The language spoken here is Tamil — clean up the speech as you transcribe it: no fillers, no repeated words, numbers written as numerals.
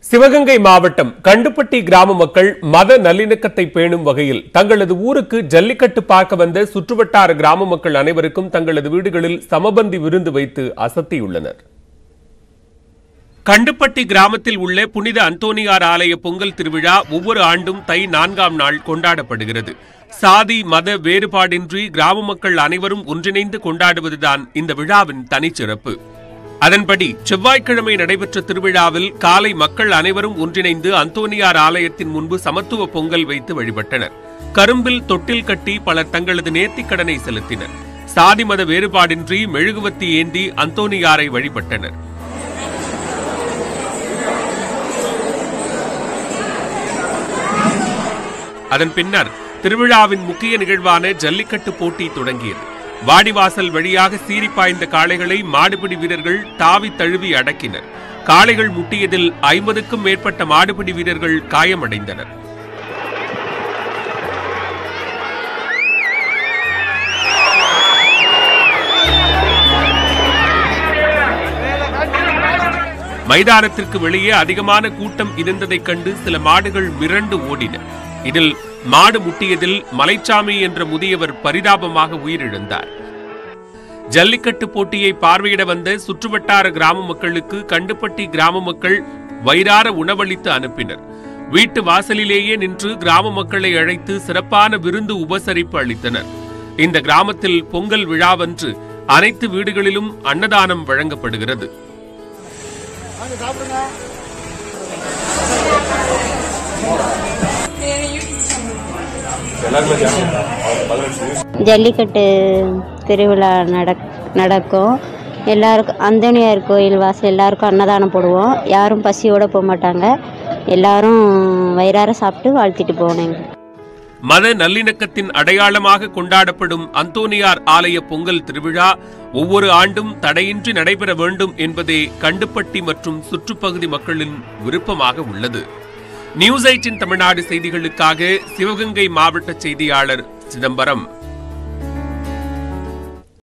சிவகங்கை மாவட்டம் கண்டுப்பட்டி கிராம மக்கள் மத நல்லிணக்கத்தை பேணும் வகையில் தங்களது ஊருக்கு ஜல்லிக்கட்டு பார்க்க வந்த சுற்றுவட்டார கிராம மக்கள் அனைவருக்கும் தங்களது வீடுகளில் சமபந்தி விருந்து வைத்து அசத்தியுள்ளனர். கண்டுப்பட்டி கிராமத்தில் உள்ள புனித அந்தோனியார் ஆலய பொங்கல் திருவிழா ஒவ்வொரு ஆண்டும் தை 4ஆம் நாள் கொண்டாடப்படுகிறது. சாதி மத வேறுபாடின்றி கிராம மக்கள் அனைவரும் ஒன்றிணைந்து கொண்டாடுவதுதான் இந்த விழாவின் தனிச்சிறப்பு. அதன்படி செவ்வாய்க்கிழமை நடைபெற்ற திருவிழாவில் காலை மக்கள் அனைவரும் ஒன்றிணைந்து அந்தோனியார் ஆலயத்தின் முன்பு சமத்துவ பொங்கல் வைத்து வழிபட்டனர். கரும்பில் தொட்டில் கட்டி பலர் தங்களது நேர்த்திக்கடனை செலுத்தினர். சாதி மத வேறுபாடின்றி மெழுகுவத்தி ஏந்தி அந்தோனியாரை வழிபட்டனர். அதன் பின்னர் திருவிழாவின் முக்கிய நிகழ்வான ஜல்லிக்கட்டு போட்டி தொடங்கியது. வாடிவாசல் வழியாக சீறிப்பாய்ந்த காளைகளை மாடுபிடி வீரர்கள் தாவி தழுவி அடக்கினர். காளைகள் முட்டியதில் 50க்கும் மேற்பட்ட மாடுபிடி வீரர்கள் காயமடைந்தனர். மைதானத்திற்கு வெளியே அதிகமான கூட்டம் இருந்ததைக் கண்டு சில மாடுகள் மிரண்டு ஓடின. இதில் மாடு முட்டியதில் மலைச்சாமி என்ற முதியவர் பரிதாபமாக உயிரிழந்தார். ஜல்லிக்கட்டு போட்டியை பார்வையிட வந்த சுற்றுவட்டார கிராம மக்களுக்கு கண்டுப்பட்டி கிராம மக்கள் வயிறார உணவளித்து அனுப்பினர். வீட்டு வாசலிலேயே நின்று கிராம மக்களை அழைத்து சிறப்பான விருந்து உபசரிப்பு அளித்தனர். இந்த கிராமத்தில் பொங்கல் விழாவன்று அனைத்து வீடுகளிலும் அன்னதானம் வழங்கப்படுகிறது. ஜல்லிக்கட்டு திருவிழா நடக்கும். எல்லாருக்கும் அந்தோனியார் கோயில் வாசல் எல்லாருக்கும் அன்னதானம் போடுவோம். யாரும் பசியோட போக மாட்டாங்க. எல்லாரும் வயிறார சாப்பிட்டு வாழ்த்திட்டு போனேங்க. மத நல்லிணக்கத்தின் அடையாளமாக கொண்டாடப்படும் அந்தோனியார் ஆலய பொங்கல் திருவிழா ஒவ்வொரு ஆண்டும் தடையின்றி நடைபெற வேண்டும் என்பதே கண்டுப்பட்டி மற்றும் சுற்றுப்பகுதி மக்களின் விருப்பமாக உள்ளது. News18 தமிழ்நாடு செய்திகளுக்காக சிவகங்கை மாவட்ட செய்தியாளர் சிதம்பரம்.